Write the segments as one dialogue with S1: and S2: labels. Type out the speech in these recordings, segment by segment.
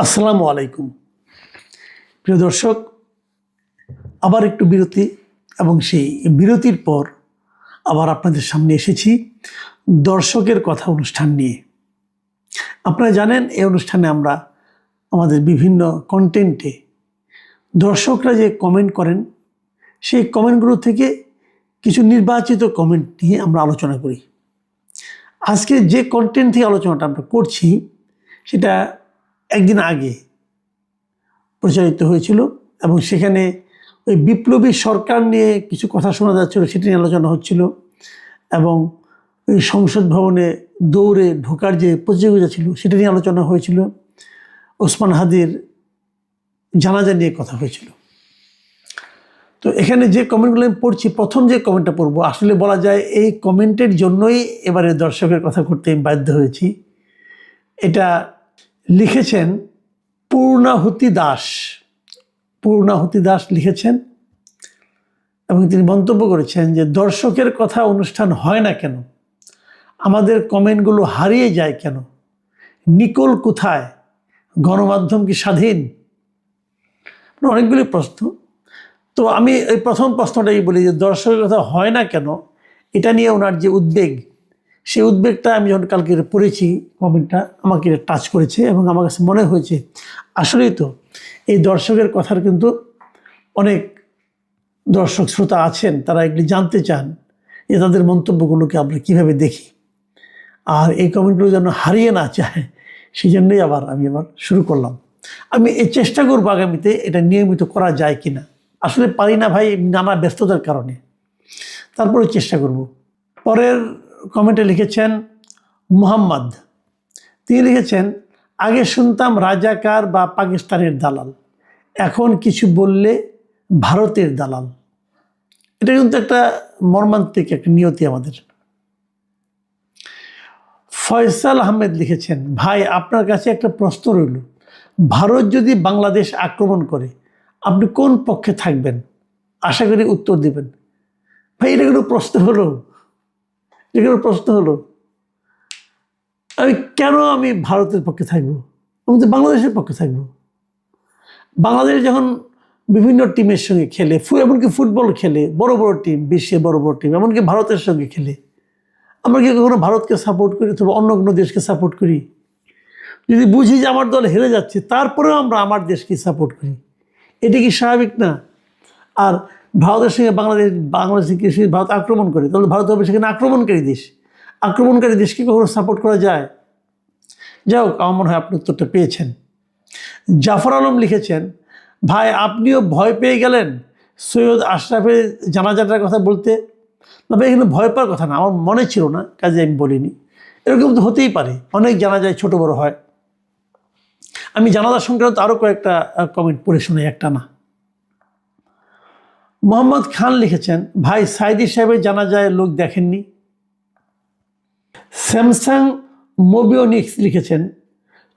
S1: আসসালামু আলাইকুম প্রিয় দর্শক, আবার একটু বিরতি এবং সেই বিরতির পর আবার আপনাদের সামনে এসেছি দর্শকের কথা অনুষ্ঠান নিয়ে। আপনারা জানেন এই অনুষ্ঠানে আমরা আমাদের বিভিন্ন কন্টেন্টে দর্শকরা যে কমেন্ট করেন সেই কমেন্টগুলো থেকে কিছু নির্বাচিত কমেন্ট নিয়ে আমরা আলোচনা করি। আজকে যে কন্টেন্ট থেকে আলোচনাটা আমরা করছি সেটা একদিন আগে প্রচারিত হয়েছিল এবং সেখানে ওই বিপ্লবী সরকার নিয়ে কিছু কথা শোনা যাচ্ছিল, সেটি নিয়ে আলোচনা হচ্ছিল এবং ওই সংসদ ভবনে দৌড়ে ঢোকার যে প্রতিযোগিতা ছিল সেটা নিয়ে আলোচনা হয়েছিল। ওসমান হাদির জানাজা নিয়ে কথা হয়েছিল। তো এখানে যে কমেন্টগুলো আমি পড়ছি, প্রথম যে কমেন্টটা পড়বো, আসলে বলা যায় এই কমেন্টের জন্যই এবারে দর্শকের কথা করতে আমি বাধ্য হয়েছি। এটা লিখেছেন পূর্ণাহুতি দাস। পূর্ণাহুতি দাস লিখেছেন এবং তিনি মন্তব্য করেছেন যে দর্শকের কথা অনুষ্ঠান হয় না কেন, আমাদের কমেন্টগুলো হারিয়ে যায় কেন, নিকল কোথায়, গণমাধ্যম কি স্বাধীন? অনেকগুলি প্রশ্ন। তো আমি এই প্রথম প্রশ্নটাই বলি যে দর্শকের কথা হয় না কেন, এটা নিয়ে ওনার যে উদ্বেগ, সেই উদ্বেগটা আমি যখন কালকে পড়েছি কমেন্টটা আমাকে টাচ করেছে এবং আমার কাছে মনে হয়েছে আসলেই তো এই দর্শকের কথার কিন্তু অনেক দর্শক শ্রোতা আছেন, তারা এগুলি জানতে চান যে তাদের মন্তব্যগুলোকে আমরা কীভাবে দেখি, আর এই কমেন্টগুলো যেন হারিয়ে না যায়, সেই জন্যই আমি শুরু করলাম। আমি এই চেষ্টা করবো আগামীতে এটা নিয়মিত করা যায় কি না। আসলে পারি না ভাই, নানা ব্যস্ততার কারণে, তারপরে চেষ্টা করব। পরের কমেন্টে লিখেছেন মুহাম্মদ। তিনি লিখেছেন, আগে শুনতাম রাজাকার বা পাকিস্তানের দালাল, এখন কিছু বললে ভারতের দালাল। এটা কিন্তু একটা মর্মান্তিক একটা নিয়তি আমাদের। ফয়সাল আহমেদ লিখেছেন, ভাই আপনার কাছে একটা প্রশ্ন রইল, ভারত যদি বাংলাদেশ আক্রমণ করে আপনি কোন পক্ষে থাকবেন? আশা করি উত্তর দিবেন। ভাই এটা কোনো প্রশ্ন হলো? এটা কোনো প্রশ্ন হলো? আমি ভারতের পক্ষে থাকবো? আমি তো বাংলাদেশের পক্ষে থাকবো। বাংলাদেশ যখন বিভিন্ন টিমের সঙ্গে খেলে, এমনকি ফুটবল খেলে, বড় বড় টিম, বিশ্বের বড় বড় টিম, এমনকি ভারতের সঙ্গে খেলে, আমরা কি কখনো ভারতকে সাপোর্ট করি অথবা অন্য কোনো দেশকে সাপোর্ট করি? যদি বুঝি যে আমার দল হেরে যাচ্ছে, তারপরেও আমরা আমার দেশকে সাপোর্ট করি, এটা কি স্বাভাবিক না? আর ভারতের সঙ্গে বাংলাদেশকে ভারত আক্রমণ করে, তাহলে ভারত হবে সেখানে আক্রমণকারী দেশ। আক্রমণকারী দেশকে কখনো সাপোর্ট করা যায়? যাই হোক, আমার মনে হয় আপনি উত্তরটা পেয়েছেন। জাফর আলম লিখেছেন, ভাই আপনিও ভয় পেয়ে গেলেন সৈয়দ আশরাফের জানাজাটার কথা বলতে? না ভাই, এখানে ভয় পাওয়ার কথা না, আমার মনে ছিল না, কাজে আমি বলিনি। এরকম তো হতেই পারে, অনেক জানাজায় ছোট বড় হয়। আমি জানাজা সংক্রান্ত আরও কয়েকটা কমেন্ট পড়ে শুনে, একটা না। মোহাম্মদ খান লিখেছেন, ভাই সাইদি সাহেবের জানাজায় লোক দেখেননি? স্যামসাং মোবিওনিক্স লিখেছেন,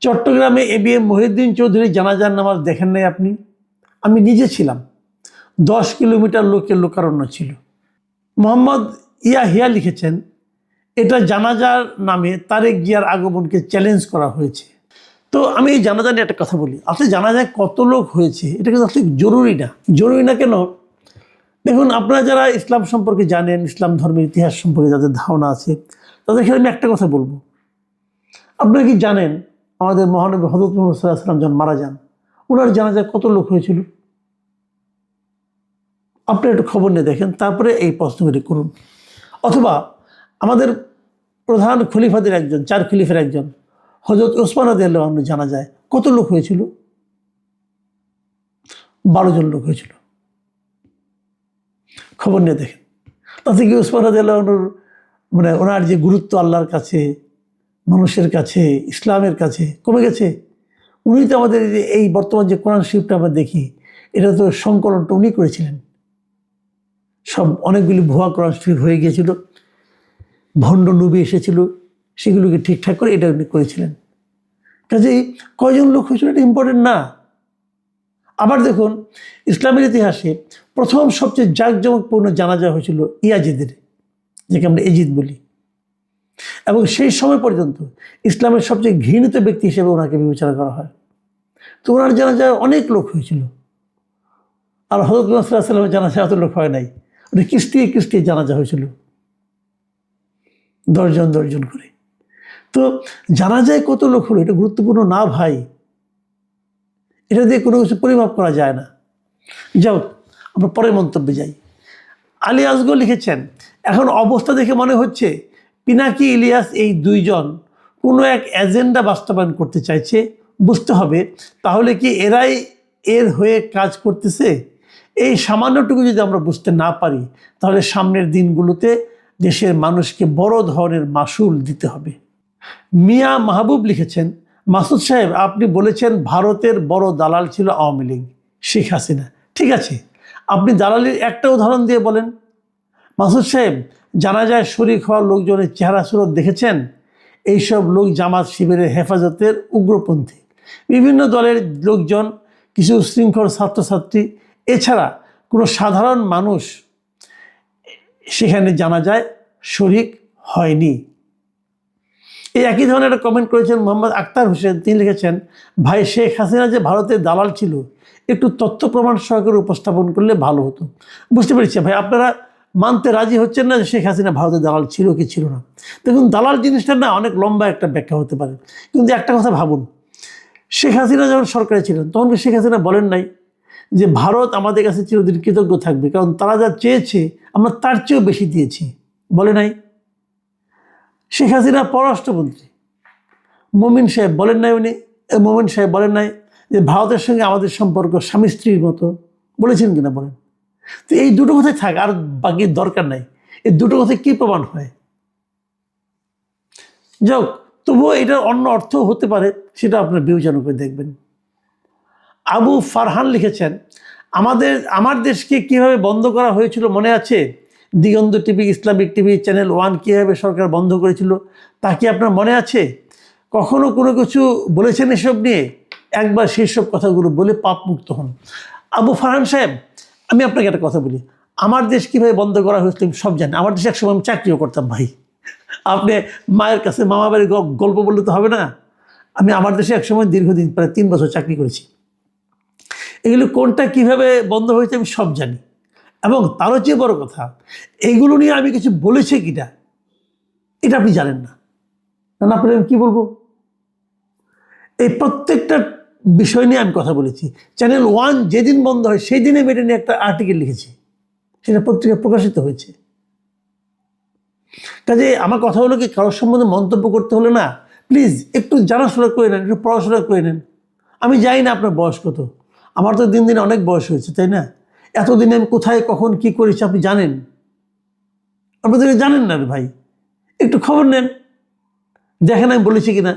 S1: চট্টগ্রামে ABM মহিউদ্দিন চৌধুরী জানাজার নামাজ দেখেন নাই আপনি? আমি নিজে ছিলাম, 10 কিলোমিটার লোকের লোকারণ্য ছিল। মোহাম্মদ ইয়াহিয়া লিখেছেন, এটা জানাজার নামে তারেক জিয়ার আগমনকে চ্যালেঞ্জ করা হয়েছে। তো আমি এই জানাজা নিয়ে একটা কথা বলি। আসলে জানাজায় কত লোক হয়েছে এটা কিন্তু আসলে জরুরি না। জরুরি না কেন? দেখুন, আপনারা যারা ইসলাম সম্পর্কে জানেন, ইসলাম ধর্মের ইতিহাস সম্পর্কে যাদের ধারণা আছে, তাদের ক্ষেত্রে আমি একটা কথা বলবো। আপনারা কি জানেন আমাদের মহানবী হযরত মুহাম্মদ সাল্লাল্লাহু আলাইহি ওয়াসাল্লাম যখন মারা যান, ওনার জানাজায় কত লোক হয়েছিল? আপনি একটু খবর নিয়ে দেখেন, তারপরে এই প্রশ্নগুলি করুন। অথবা আমাদের প্রধান খলিফাদের একজন, 4 খলিফার একজন হযরত ওসমান রাদিয়াল্লাহু আনহু জানাজায় কত লোক হয়েছিল? 12 জন লোক হয়েছিল। খবর নিয়ে দেখেন। তাতে কি ওসমান রাদিয়াল্লাহু আনহুর ওনার যে গুরুত্ব আল্লাহর কাছে, মানুষের কাছে, ইসলামের কাছে কমে গেছে? উনি তো আমাদের এই বর্তমান যে কোরআন শরীফটা আমরা দেখি, এটা তো সংকলনটা উনি করেছিলেন। সব অনেকগুলি ভুয়া কোরআন শরীফ হয়ে গিয়েছিল, ভণ্ড নবী এসেছিল, সেগুলোকে ঠিকঠাক করে এটা উনি করেছিলেন। কাজেই কয়জন লোক হয়েছিল এটা ইম্পর্টেন্ট না। আবার দেখুন, ইসলামের ইতিহাসে প্রথম সবচেয়ে জাঁকজমকপূর্ণ জানাজা হয়েছিল ইয়াজিদের, যাকে আমরা এজিদ বলি, এবং সেই সময় পর্যন্ত ইসলামের সবচেয়ে ঘৃণিত ব্যক্তি হিসেবে ওনাকে বিবেচনা করা হয়। তো ওনার জানাজায় অনেক লোক হয়েছিল, আর হযরত মুহাম্মদ সাল্লাল্লাহু আলাইহি ওয়াসাল্লামের জানাজায় এত লোক হয় নাই। ওটা কিস্তিয়ে কিস্তিয়ে জানাজা হয়েছিল, 10 জন করে। তো জানাজায় কত লোক হলো এটা গুরুত্বপূর্ণ না ভাই, এটা দিয়ে কোনো কিছু পরিমাপ করা যায় না। যাও, আমরা পরের মন্তব্যে যাই। আলী আসগর লিখেছেন, এখন অবস্থা দেখে মনে হচ্ছে পিনাকি ইলিয়াস এই দুইজন কোনো এক এজেন্ডা বাস্তবায়ন করতে চাইছে। বুঝতে হবে তাহলে কি এরাই এর হয়ে কাজ করতেছে? এই সামান্যটুকু যদি আমরা বুঝতে না পারি, তাহলে সামনের দিনগুলোতে দেশের মানুষকে বড় ধরনের মাসুল দিতে হবে। মিয়া মাহবুব লিখেছেন, মাসুদ সাহেব আপনি বলেছেন ভারতের বড় দালাল ছিল আওয়ামী লীগ, শেখ হাসিনা। ঠিক আছে, আপনি দালালির একটা উদাহরণ দিয়ে বলেন। মাসুদ সাহেব, জানাজায় শরীক হওয়া লোকজনের চেহারা সুরত দেখেছেন? এইসব লোক জামাত শিবিরের হেফাজতের উগ্রপন্থী, বিভিন্ন দলের লোকজন, কিছু শৃঙ্খল ছাত্রছাত্রী, এছাড়া কোনো সাধারণ মানুষ সেখানে জানাজায় শরীক হয়নি। এই একই ধরনের একটা কমেন্ট করেছেন মোহাম্মদ আক্তার হোসেন। তিনি লিখেছেন, ভাই শেখ হাসিনা যে ভারতের দালাল ছিল একটু তথ্য প্রমাণ সহকারে উপস্থাপন করলে ভালো হতো। বুঝতে পেরেছি ভাই, আপনারা মানতে রাজি হচ্ছেন না যে শেখ হাসিনা ভারতের দালাল ছিল কি ছিল না। দেখুন, দালাল জিনিসটা না অনেক লম্বা একটা ব্যাখ্যা হতে পারে, কিন্তু একটা কথা ভাবুন, শেখ হাসিনা যখন সরকারে ছিলেন তখন কি শেখ হাসিনা বলেন নাই যে ভারত আমাদের কাছে চিরদিন কৃতজ্ঞ থাকবে, কারণ তারা যা চেয়েছে আমরা তার চেয়েও বেশি দিয়েছি? বলে নাই? শেখ হাসিনা পররাষ্ট্রমন্ত্রী মোমিন সাহেব বলেন নাই? মোমিন সাহেব বলেন নাই যে ভারতের সঙ্গে আমাদের সম্পর্ক স্বামী স্ত্রীর মতো? বলেছেন কিনা বলেন? তো এই দুটো কথাই থাক, আর বাকি দরকার নাই। এই দুটো কথায় কি প্রমাণ হয়? যাও, তবুও এটার অন্য অর্থ হতে পারে, সেটা আপনার বিবেচনা করে দেখবেন। আবু ফারহান লিখেছেন, আমার দেশকে কিভাবে বন্ধ করা হয়েছিল মনে আছে? দিগন্ত টিভি, ইসলামিক টিভি, চ্যানেল 1 কীভাবে সরকার বন্ধ করেছিল তা কি আপনার মনে আছে? কখনো কোনো কিছু বলেছেন এসব নিয়ে? একবার সেই সব কথাগুলো বলে পাপ মুক্ত হন। আবু ফারহান সাহেব, আমি আপনাকে একটা কথা বলি, আমার দেশ কীভাবে বন্ধ করা হয়েছিল আমি সব জানি। আমার দেশে একসময় আমি চাকরিও করতাম ভাই। আপনি মায়ের কাছে মামা বাড়ির গল্প বললে তো হবে না। আমি আমার দেশে একসময় দীর্ঘদিন প্রায় 3 বছর চাকরি করেছি। এগুলো কোনটা কিভাবে বন্ধ হয়েছে আমি সব জানি, এবং তারও চেয়ে বড় কথা, এইগুলো নিয়ে আমি কিছু বলেছি কিনা এটা আপনি জানেন না। না আপনার কি বলবো, এই প্রত্যেকটা বিষয় নিয়ে আমি কথা বলেছি। চ্যানেল 1 যেদিন বন্ধ হয় সেই দিনে এটা নিয়ে একটা আর্টিকেল লিখেছি, সেটা পত্রিকায় প্রকাশিত হয়েছে। কাজে আমার কথা হলো কি, কারোর সম্বন্ধে মন্তব্য করতে হলে না প্লিজ একটু জানাশোনা করে নেন, একটু পড়াশোনা করে নেন। আমি জানি না আপনার বয়স কত, আমার তো দিন দিন অনেক বয়স হয়েছে, তাই না? এতদিনে আমি কোথায় কখন কি করেছি আপনি জানেন? আপনাদের জানেন না ভাই, একটু খবর নেন, দেখেন আমি বলেছি কিনা।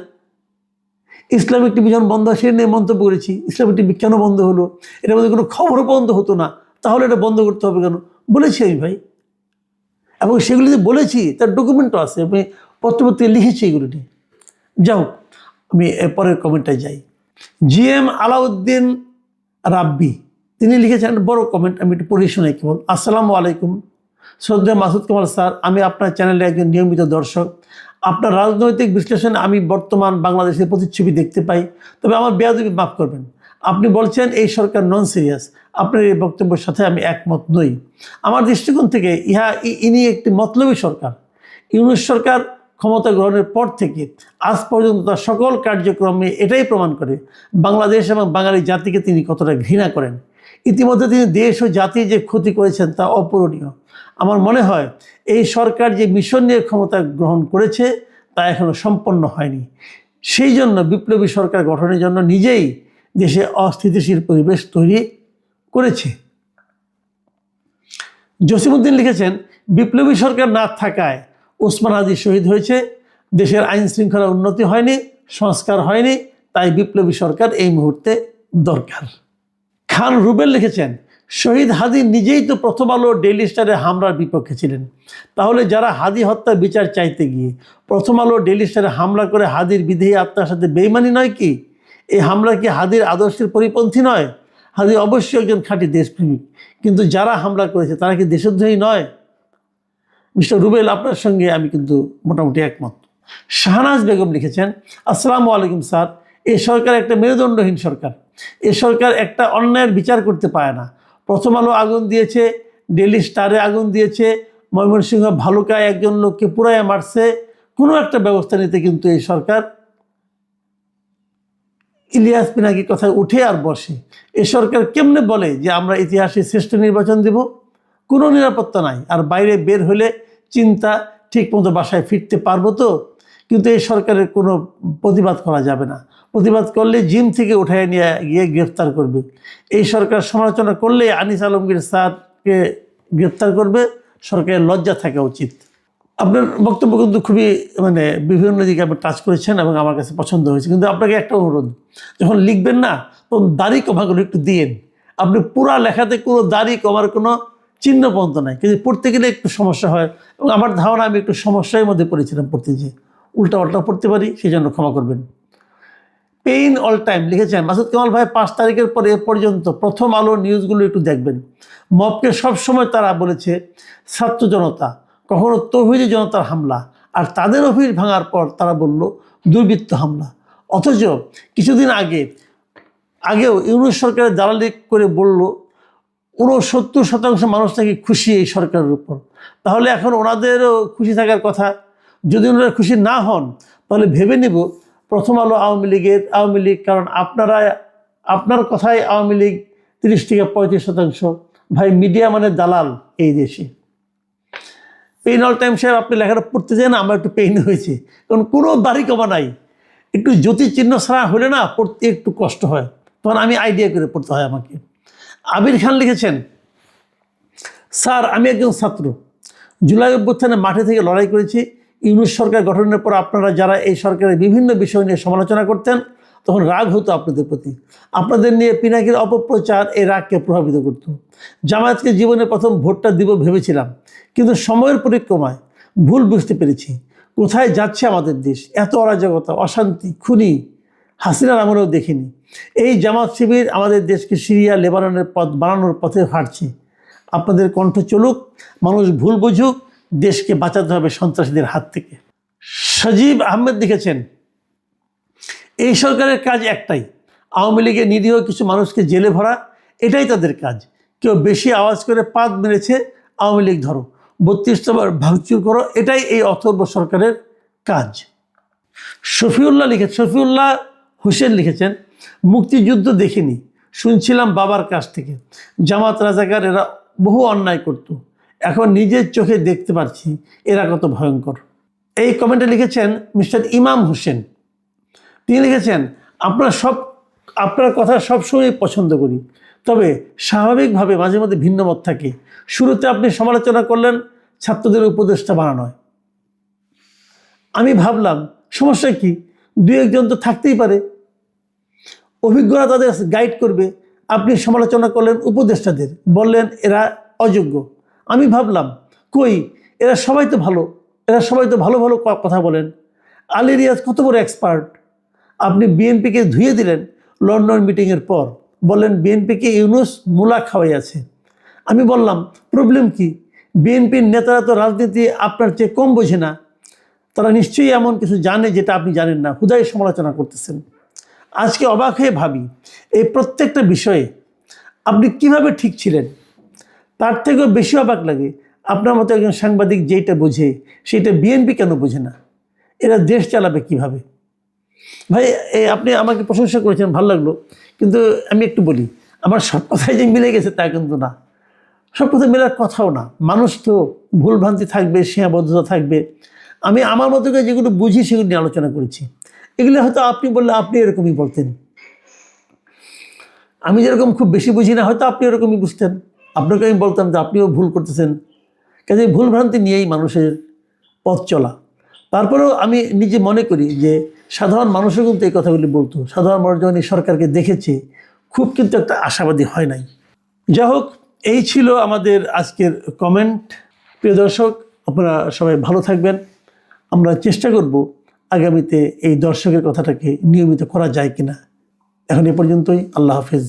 S1: ইসলামিক টিভি যখন বন্ধ হয় সে নিয়ে মন্তব্য করেছি, ইসলামিক টিভি কেন বন্ধ হলো, এটার মধ্যে কোনো খবরও বন্ধ হতো না, তাহলে এটা বন্ধ করতে হবে কেন বলেছি আমি ভাই। এবং সেগুলি যে বলেছি তার ডকুমেন্টও আছে, আমি পত্রপত্রিকা লিখেছি এগুলো নিয়ে। যাও, আমি এরপরের কমেন্টটায় যাই। GM আলাউদ্দিন রাব্বি তিনি লিখেছেন বড় কমেন্ট, আমি একটু পড়ে শোনাই কেবল। আসসালামু আলাইকুম শ্রদ্ধা মাসুদ কামাল স্যার, আমি আপনার চ্যানেলে একজন নিয়মিত দর্শক। আপনার রাজনৈতিক বিশ্লেষণে আমি বর্তমান বাংলাদেশের প্রতিচ্ছবি দেখতে পাই, তবে আমার বেয়াদবি মাফ করবেন। আপনি বলছেন এই সরকার নন সিরিয়াস, আপনার এই বক্তব্যের সাথে আমি একমত নই। আমার দৃষ্টিকোণ থেকে ইনি একটি মতলবী সরকার। ইউনূস সরকার ক্ষমতা গ্রহণের পর থেকে আজ পর্যন্ত তার সকল কার্যক্রমে এটাই প্রমাণ করে বাংলাদেশ এবং বাঙালি জাতিকে তিনি কতটা ঘৃণা করেন। ইতিমধ্যে তিনি দেশ ও জাতির যে ক্ষতি করেছেন তা অপূরণীয়। আমার মনে হয় এই সরকার যে মিশন নিয়ে ক্ষমতা গ্রহণ করেছে তা এখনো সম্পন্ন হয়নি। সেই জন্য বিপ্লবী সরকার গঠনের জন্য নিজেই দেশে অস্থিতিশীল পরিবেশ তৈরি করেছে। জসিমউদ্দিন লিখেছেন, বিপ্লবী সরকার না থাকায় ওসমান হাদি শহীদ হয়েছে, দেশের আইন শৃঙ্খলার উন্নতি হয়নি, সংস্কার হয়নি, তাই বিপ্লবী সরকার এই মুহূর্তে দরকার। খান রুবেল লিখেছেন, শহীদ হাদি নিজেই তো প্রথম আলো ডেইলি স্টারে হামলার বিপক্ষে ছিলেন, তাহলে যারা হাদি হত্যার বিচার চাইতে গিয়ে প্রথম আলো ডেইলি স্টারে হামলা করে হাদির বিদেহী আত্মার সাথে বেইমানি নয় কি? এই হামলা কি হাদির আদর্শের পরিপন্থী নয়? হাদি অবশ্যই একজন খাঁটি দেশপ্রেমিক, কিন্তু যারা হামলা করেছে তারা কি দেশদ্রোহী নয়? মিস্টার রুবেল, আপনার সঙ্গে আমি কিন্তু মোটামুটি একমত। শাহনাজ বেগম লিখেছেন, আসসালামু আলাইকুম স্যার, এই সরকার একটা মেরুদণ্ডহীন সরকার। এই সরকার একটা অন্যায়ের বিচার করতে পারে না। প্রথম আলো আগুন দিয়েছে, ডেইলি স্টারে আগুন দিয়েছে, ময়মনসিংহ ভালুকায় একজন লোককে পুরাইয়া মারছে, কোনো একটা ব্যবস্থা নিতে কিন্তু এই সরকার ইলিয়াস পিনাকি কথায় উঠে আর বসে। এই সরকার কেমনে বলে যে আমরা ইতিহাসে শ্রেষ্ঠ নির্বাচন দেব? কোনো নিরাপত্তা নাই, আর বাইরে বের হলে চিন্তা ঠিকমতো বাসায় ফিরতে পারবো তো? কিন্তু এই সরকারের কোনো প্রতিবাদ করা যাবে না। প্রতিবাদ করলে জিম থেকে উঠায় নিয়ে গিয়ে গ্রেফতার করবে। এই সরকার সমালোচনা করলে আনিস আলমগীর স্যারকে গ্রেফতার করবে। সরকারের লজ্জা থাকা উচিত। আপনার বক্তব্য কিন্তু খুবই বিভিন্ন দিকে আপনি টাচ করেছেন এবং আমার কাছে পছন্দ হয়েছে। কিন্তু আপনাকে একটা অনুরোধ, যখন লিখবেন না তখন দাড়ি কমাগুলো একটু দিয়েন। আপনি পুরা লেখাতে কোনো দাড়ি কমার কোনো চিহ্ন পর্যন্ত নাই, কিন্তু পড়তে গেলে একটু সমস্যা হয় এবং আমার ধারণা আমি একটু সমস্যার মধ্যে পড়েছিলাম পড়তে গিয়ে, উল্টা পড়তে পারি, সেই জন্য ক্ষমা করবেন। পেইন অল টাইম লিখেছেন মাসুদ কামাল ভাই, 5 তারিখের পরে এ পর্যন্ত প্রথম আলো নিউজগুলো একটু দেখবেন। মবকে সবসময় তারা বলেছে ছাত্র জনতা, কখনো তৌহিদি জনতার হামলা, আর তাদের অফিস ভাঙার পর তারা বলল দুর্বৃত্ত হামলা। অথচ কিছুদিন আগেও ইউনূস সরকারের দালালি করে বলল 69% মানুষ নাকি খুশি এই সরকারের উপর। তাহলে এখন ওনাদেরও খুশি থাকার কথা। যদি ওনারা খুশি না হন তাহলে ভেবে নেব প্রথম আলো আওয়ামী লীগ, কারণ আপনার কথায় আওয়ামী লীগ 30 থেকে 35%। ভাই, মিডিয়া মানে দালাল এই দেশে। পেইন অল টাইম সাহেব, আপনি লেখাটা পড়তে যান, আমার একটু পেইন হয়েছে, কারণ কোনো দাড়ি কমা নাই। একটু জ্যোতি চিহ্ন ছাড়া হলে না পড়তে একটু কষ্ট হয়, তখন আমি আইডিয়া করে পড়তে হয় আমাকে। আবির খান লিখেছেন, স্যার আমি একজন ছাত্র, জুলাই অভ্যুত্থানে মাঠে থেকে লড়াই করেছি। ইউনূস সরকার গঠনের পর আপনারা যারা এই সরকারের বিভিন্ন বিষয় নিয়ে সমালোচনা করতেন, তখন রাগ হতো আপনাদের প্রতি। আপনাদের নিয়ে পিনাকির অপপ্রচার এই রাগকে প্রভাবিত করত। জামায়াতকে জীবনে প্রথম ভোটটা দিব ভেবেছিলাম, কিন্তু সময়ের পরিক্রমায় ভুল বুঝতে পেরেছি। কোথায় যাচ্ছে আমাদের দেশ? এত অরাজকতা, অশান্তি, খুনি হাসিনার আমলেও দেখিনি। এই জামাত শিবির আমাদের দেশকে সিরিয়া লেবাননের পথ বানানোর পথে হাঁটছে। আপনাদের কণ্ঠ চলুক, মানুষ ভুল বুঝুক, দেশকে বাঁচাতে হবে সন্ত্রাসীদের হাত থেকে। সজীব আহমেদ লিখেছেন, এই সরকারের কাজ একটাই, আওয়ামী লীগের নিরীহ কিছু মানুষকে জেলে ভরা, এটাই তাদের কাজ। কেউ বেশি আওয়াজ করে পাত মেরেছে, আওয়ামী লীগ ধরো, 32টা বার ভাঙচুর করো, এটাই এই অথর্ব সরকারের কাজ। শফিউল্লাহ হোসেন লিখেছেন, মুক্তিযুদ্ধ দেখিনি, শুনছিলাম বাবার কাছ থেকে। জামাত রাজাকার এরা বহু অন্যায় করত, এখন নিজের চোখে দেখতে পাচ্ছি এরা কত ভয়ঙ্কর। এই কমেন্টে লিখেছেন মিস্টার ইমাম হোসেন। তিনি লিখেছেন, আপনার কথা সবসময় পছন্দ করি, তবে স্বাভাবিকভাবে মাঝে মধ্যে ভিন্ন মত থাকে। শুরুতে আপনি সমালোচনা করলেন ছাত্রদের উপদেষ্টা বানানোয়। আমি ভাবলাম সমস্যা কি, 2-1 জন তো থাকতেই পারে, অভিজ্ঞতা তাদের গাইড করবে। আপনি সমালোচনা করলেন উপদেষ্টাদের, বললেন এরা অযোগ্য। আমি ভাবলাম কই, এরা সবাই তো ভালো ভালো কথা বলেন। আলী রিয়াজ কত বড় এক্সপার্ট। আপনি বিএনপিকে ধুয়ে দিলেন লন্ডন মিটিংয়ের পর, বললেন বিএনপিকে ইউনূস মূলা খাওয়াই আছে। আমি বললাম প্রবলেম কি, বিএনপির নেতারা তো রাজনীতি আপনার চেয়ে কম বোঝে না, তারা নিশ্চয়ই এমন কিছু জানে যেটা আপনি জানেন না, হুদাই সমালোচনা করতেছেন। আজকে অবাক হয়ে ভাবি এই প্রত্যেকটা বিষয়ে আপনি কিভাবে ঠিক ছিলেন। তার থেকেও বেশি অবাক লাগে আপনার মতো একজন সাংবাদিক যেটা বোঝে সেটা বিএনপি কেন বোঝে না। এরা দেশ চালাবে কিভাবে? ভাই, আপনি আমাকে প্রশংসা করেছেন, ভালো লাগলো, কিন্তু আমি একটু বলি, আমার সব কথাই যে মিলে গেছে তা কিন্তু না, সব কথা মেলার কথাও না। মানুষ তো ভুলভ্রান্তি থাকবে, সীমাবদ্ধতা থাকবে। আমি আমার মতো করে যেগুলো বুঝি সেগুলো নিয়ে আলোচনা করেছি। এগুলো হয়তো আপনি বললে আপনি এরকমই বলতেন, আমি যেরকম খুব বেশি বুঝি না, হয়তো আপনি এরকমই বুঝতেন। আপনাকে আমি বলতাম যে আপনিও ভুল করতেছেন। কাজে ভুলভ্রান্তি নিয়েই মানুষের পথ চলা। তারপরেও আমি নিজে মনে করি যে সাধারণ মানুষও কিন্তু এই কথাগুলি বলতো। সাধারণ মানুষ যখন এই সরকারকে দেখেছে খুব কিন্তু একটা আশাবাদী হয় নাই। যাই হোক, এই ছিল আমাদের আজকের কমেন্ট। প্রিয় দর্শক, আপনারা সবাই ভালো থাকবেন। আমরা চেষ্টা করব আগামীতে এই দর্শকের কথাটাকে নিয়মিত করা যায় কিনা। এখন এ পর্যন্তই। আল্লাহ হাফেজ।